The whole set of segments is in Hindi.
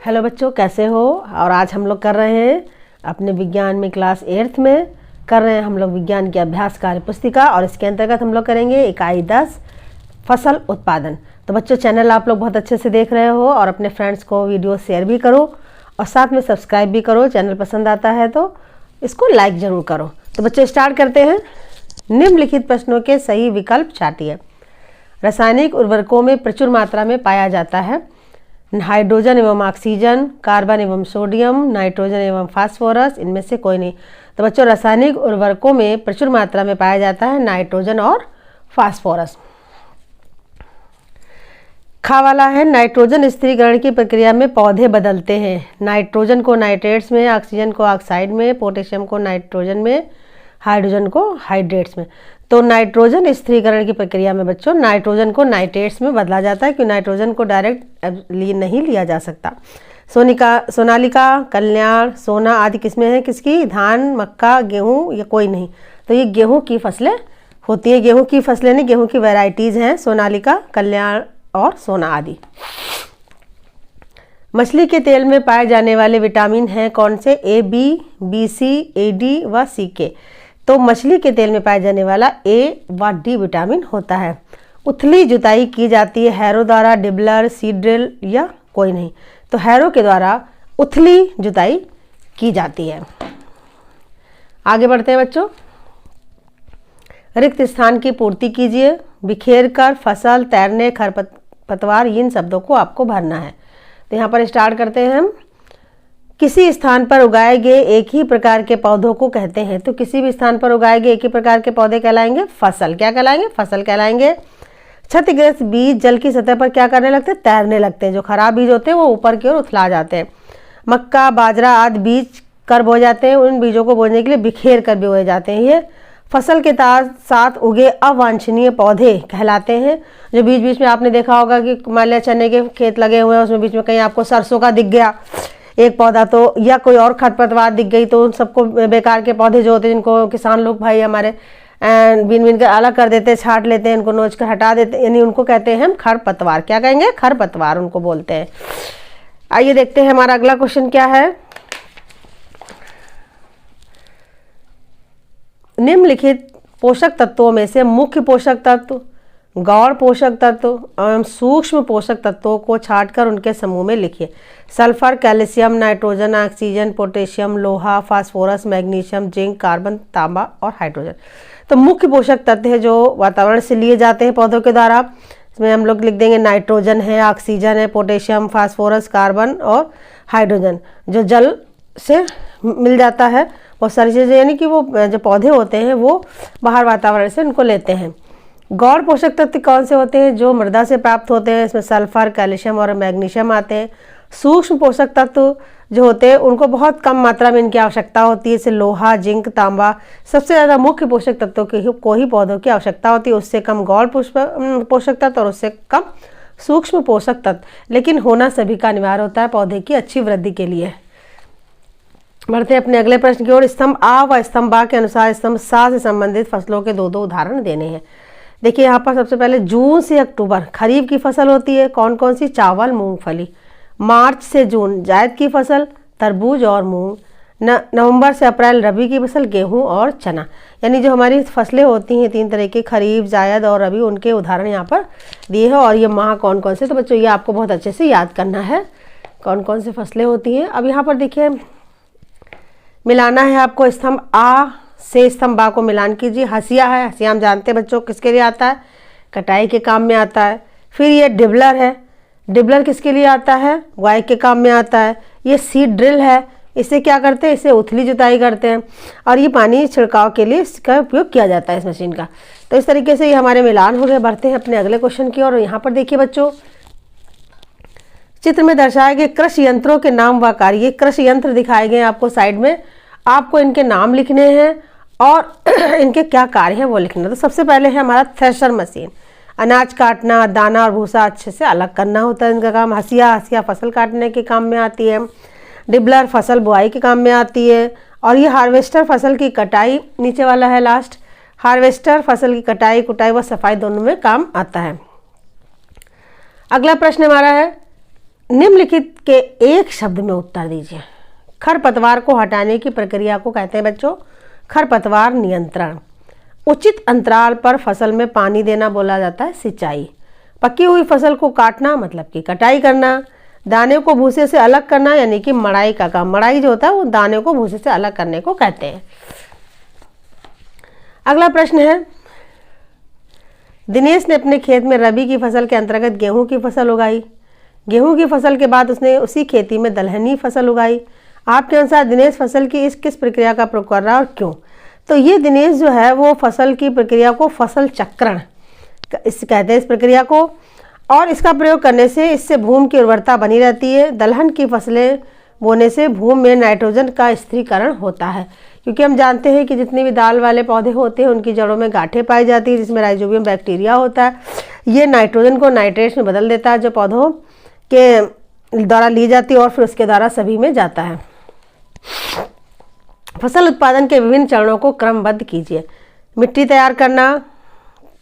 हेलो बच्चों, कैसे हो। और आज हम लोग कर रहे हैं अपने विज्ञान में क्लास 8th में कर रहे हैं हम लोग विज्ञान की अभ्यास कार्य पुस्तिका। और इसके अंतर्गत हम लोग करेंगे इकाई 10 फसल उत्पादन। तो बच्चों, चैनल आप लोग बहुत अच्छे से देख रहे हो और अपने फ्रेंड्स को वीडियो शेयर भी करो और साथ में सब्सक्राइब भी करो। चैनल पसंद आता है तो इसको लाइक ज़रूर करो। तो बच्चों, स्टार्ट करते हैं। निम्नलिखित प्रश्नों के सही विकल्प छाटिए। रासायनिक उर्वरकों में प्रचुर मात्रा में पाया जाता है हाइड्रोजन एवं ऑक्सीजन, कार्बन एवं सोडियम, नाइट्रोजन एवं फास्फोरस। इनमें से कोई नहीं। तो बच्चों, रासायनिक उर्वरकों में प्रचुर मात्रा में पाया जाता है नाइट्रोजन और फास्फोरस। खा वाला है नाइट्रोजन स्थिरीकरण की प्रक्रिया में पौधे बदलते हैं नाइट्रोजन को नाइट्रेट्स में, ऑक्सीजन को ऑक्साइड में, पोटेशियम को नाइट्रोजन में, हाइड्रोजन को हाइड्रेट्स में। तो नाइट्रोजन स्थिरीकरण की प्रक्रिया में बच्चों नाइट्रोजन को नाइट्रेट्स में बदला जाता है, क्योंकि नाइट्रोजन को डायरेक्ट नहीं लिया जा सकता। सोनालिका, कल्याण, सोना आदि किस्में हैं किसकी? धान, मक्का, गेहूं, या कोई नहीं। तो ये गेहूं की फसलें होती हैं। गेहूं की फसलें नहीं, गेहूं की वैरायटीज़ हैं सोनालिका, कल्याण और सोना आदि। मछली के तेल में पाए जाने वाले विटामिन हैं कौन से? ए, बी, बी, सी, ए, डी व सी के। तो मछली के तेल में पाया जाने वाला ए व डी विटामिन होता है। उथली जुताई की जाती है हैरो द्वारा, डिबलर, सीड ड्रिल या कोई नहीं। तो हैरो के द्वारा उथली जुताई की जाती है। आगे बढ़ते हैं बच्चों। रिक्त स्थान की पूर्ति कीजिए। बिखेर कर, फसल, तैरने, खरपतवार, इन शब्दों को आपको भरना है। तो यहाँ पर स्टार्ट करते हैं हम। किसी स्थान पर उगाए गए एक ही प्रकार के पौधों को कहते हैं। तो किसी भी स्थान पर उगाए गए एक ही प्रकार के पौधे कहलाएंगे फसल। क्या कहलाएंगे? फसल कहलाएंगे। क्षतिग्रस्त बीज जल की सतह पर क्या करने लगते हैं? तैरने लगते हैं। जो खराब बीज होते हैं वो ऊपर की ओर उथला जाते हैं। मक्का, बाजरा आदि बीज कर बोए जाते हैं। उन बीजों को बोने के लिए बिखेर कर भी बोए जाते हैं। ये फसल के साथ उगे अवांछनीय पौधे कहलाते हैं। जो बीच बीच में आपने देखा होगा कि मान लिया चने के खेत लगे हुए हैं, उसमें बीच में कहीं आपको सरसों का दिख गया एक पौधा, तो या कोई और खरपतवार दिख गई, तो उन सबको बेकार के पौधे जो होते हैं जिनको किसान लोग भाई हमारे बीन बीन कर अलग कर देते हैं, छांट लेते हैं, इनको नोच कर हटा देते हैं, यानी उनको कहते हैं हम खरपतवार। क्या कहेंगे? खरपतवार उनको बोलते हैं। आइए देखते हैं हमारा अगला क्वेश्चन क्या है। निम्नलिखित पोषक तत्वों में से मुख्य पोषक तत्व, गौण पोषक तत्व एवं सूक्ष्म पोषक तत्वों को छांटकर उनके समूह में लिखिए। Sulphur, calcium, nitrogen, oxygen, potassium, लोहा, फास्फोरस, मैग्नीशियम, जिंक, कार्बन, तांबा और हाइड्रोजन। तो मुख्य पोषक तत्व है जो वातावरण से लिए जाते हैं पौधों के द्वारा। इसमें हम लोग लिख देंगे नाइट्रोजन है, ऑक्सीजन है, पोटेशियम, फास्फोरस, कार्बन और हाइड्रोजन। जो जल से मिल जाता है बहुत सारी चीज़ें, यानी कि वो जो पौधे होते हैं वो बाहर वातावरण से उनको लेते हैं। गौण पोषक तत्व कौन से होते हैं? जो मृदा से प्राप्त होते हैं। इसमें सल्फर, कैल्शियम और मैग्नीशियम आते हैं। सूक्ष्म पोषक तत्व जो होते हैं उनको बहुत कम मात्रा में इनकी आवश्यकता होती है। जैसे लोहा, जिंक, तांबा। सबसे ज़्यादा मुख्य पोषक तत्वों को ही पौधों की आवश्यकता होती है। उससे कम गौण पोषक तत्व और उससे कम सूक्ष्म पोषक तत्व, लेकिन होना सभी का अनिवार्य होता है पौधे की अच्छी वृद्धि के लिए। बढ़ते हैं अपने अगले प्रश्न की ओर। स्तंभ आ व स्तंभ बा के अनुसार स्तंभ सा से संबंधित फसलों के दो उदाहरण देने हैं। देखिए यहाँ पर सबसे पहले जून से अक्टूबर खरीफ की फसल होती है। कौन कौन सी? चावल, मूंगफली। मार्च से जून जायद की फसल, तरबूज और मूंग। नवंबर से अप्रैल रबी की फसल, गेहूं और चना। यानी जो हमारी फसलें होती हैं 3 तरह की, खरीफ, जायद और रबी, उनके उदाहरण यहाँ पर दिए हैं। और ये माह कौन कौन से? तो बच्चों ये आपको बहुत अच्छे से याद करना है कौन कौन से फसलें होती हैं। अब यहाँ पर देखिए मिलाना है आपको। स्तंभ आ से स्तंभ बा को मिलान कीजिए। हसिया है, हसिया हम जानते हैं बच्चों किसके लिए आता है? कटाई के काम में आता है। फिर ये डिबलर है, डिबलर किसके लिए आता है? बुआई के काम में आता है। ये सीड ड्रिल है, इससे क्या करते हैं? इससे उथली जुताई करते हैं। और ये पानी छिड़काव के लिए इसका उपयोग किया जाता है इस मशीन का। तो इस तरीके से ये हमारे मिलान हो गए। बढ़ते हैं अपने अगले क्वेश्चन की ओर। यहाँ पर देखिए बच्चों, चित्र में दर्शाए गए कृषि यंत्रों के नाम व कार्य। कृषि यंत्र दिखाए गए आपको साइड में, आपको इनके नाम लिखने हैं और इनके क्या कार्य है वो लिखना। तो सबसे पहले है हमारा थ्रेशर मशीन। अनाज काटना, दाना और भूसा अच्छे से अलग करना होता है इनका काम। हसिया फसल काटने के काम में आती है। डिबलर फसल बुआई के काम में आती है। और ये हार्वेस्टर फसल की कटाई, नीचे वाला है लास्ट, हार्वेस्टर फसल की कटाई, कुटाई व सफाई दोनों में काम आता है। अगला प्रश्न हमारा है निम्नलिखित के एक शब्द में उत्तर दीजिए। खरपतवार को हटाने की प्रक्रिया को कहते हैं बच्चों खरपतवार नियंत्रण। उचित अंतराल पर फसल में पानी देना बोला जाता है सिंचाई। पकी हुई फसल को काटना मतलब कि कटाई करना। दाने को भूसे से अलग करना यानी कि मड़ाई का काम। मड़ाई जो होता है वो दाने को भूसे से अलग करने को कहते हैं। अगला प्रश्न है, दिनेश ने अपने खेत में रबी की फसल के अंतर्गत गेहूं की फसल उगाई। गेहूं की फसल के बाद उसने उसी खेती में दलहनी फसल उगाई। आपके अनुसार दिनेश फसल की इस किस प्रक्रिया का प्रयोग कर रहा है और क्यों? तो ये दिनेश जो है वो फसल की प्रक्रिया को फसल चक्रण इस कहते हैं इस प्रक्रिया को, और इसका प्रयोग करने से इससे भूमि की उर्वरता बनी रहती है। दलहन की फसलें बोने से भूमि में नाइट्रोजन का स्थिरीकरण होता है, क्योंकि हम जानते हैं कि जितने भी दाल वाले पौधे होते हैं उनकी जड़ों में गांठें पाई जाती है जिसमें राइजोबियम बैक्टीरिया होता है। ये नाइट्रोजन को नाइट्रेट्स में बदल देता है जो पौधों के द्वारा ली जाती है और फिर उसके द्वारा सभी में जाता है। फसल उत्पादन के विभिन्न चरणों को क्रमबद्ध कीजिए। मिट्टी तैयार करना,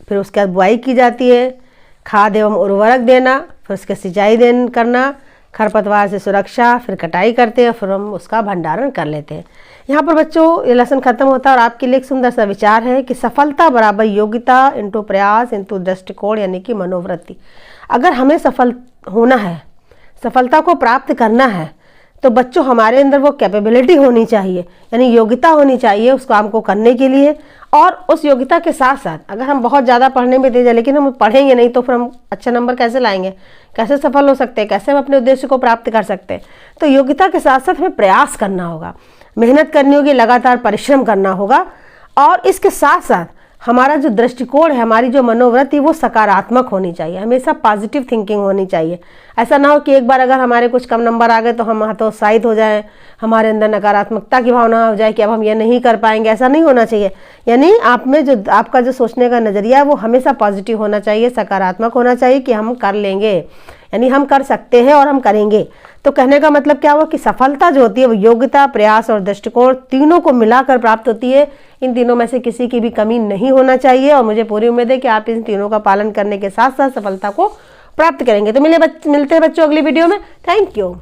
फिर उसके बाद बुआई की जाती है, खाद एवं उर्वरक देना, फिर उसके सिंचाई करना, खरपतवार से सुरक्षा, फिर कटाई करते हैं, फिर हम उसका भंडारण कर लेते हैं। यहाँ पर बच्चों ये लेसन खत्म होता है और आपके लिए एक सुंदर सा विचार है कि सफलता बराबर योग्यता इंटू प्रयास इंटू दृष्टिकोण यानी कि मनोवृत्ति। अगर हमें सफल होना है, सफलता को प्राप्त करना है, तो बच्चों हमारे अंदर वो कैपेबिलिटी होनी चाहिए यानी योग्यता होनी चाहिए उस काम को करने के लिए। और उस योग्यता के साथ साथ अगर हम बहुत ज़्यादा पढ़ने में तेज है लेकिन हम पढ़ेंगे नहीं तो फिर हम अच्छे नंबर कैसे लाएंगे, कैसे सफल हो सकते हैं, कैसे हम अपने उद्देश्य को प्राप्त कर सकते हैं? तो योग्यता के साथ साथ हमें प्रयास करना होगा, मेहनत करनी होगी, लगातार परिश्रम करना होगा। और इसके साथ साथ हमारा जो दृष्टिकोण है, हमारी जो मनोवृत्ति वो सकारात्मक होनी चाहिए, हमेशा पॉजिटिव थिंकिंग होनी चाहिए। ऐसा ना हो कि एक बार अगर हमारे कुछ कम नंबर आ गए तो हम हतोत्साहित हो जाएं, हमारे अंदर नकारात्मकता की भावना हो जाए कि अब हम ये नहीं कर पाएंगे। ऐसा नहीं होना चाहिए। यानी आप में जो आपका जो सोचने का नज़रिया है वो हमेशा पॉजिटिव होना चाहिए, सकारात्मक होना चाहिए कि हम कर लेंगे, यानी हम कर सकते हैं और हम करेंगे। तो कहने का मतलब क्या हुआ कि सफलता जो होती है वो योग्यता, प्रयास और दृष्टिकोण तीनों को मिलाकर प्राप्त होती है। इन तीनों में से किसी की भी कमी नहीं होना चाहिए और मुझे पूरी उम्मीद है कि आप इन तीनों का पालन करने के साथ साथ सफलता को प्राप्त करेंगे। तो मिलते हैं बच्चों अगली वीडियो में। Thank you.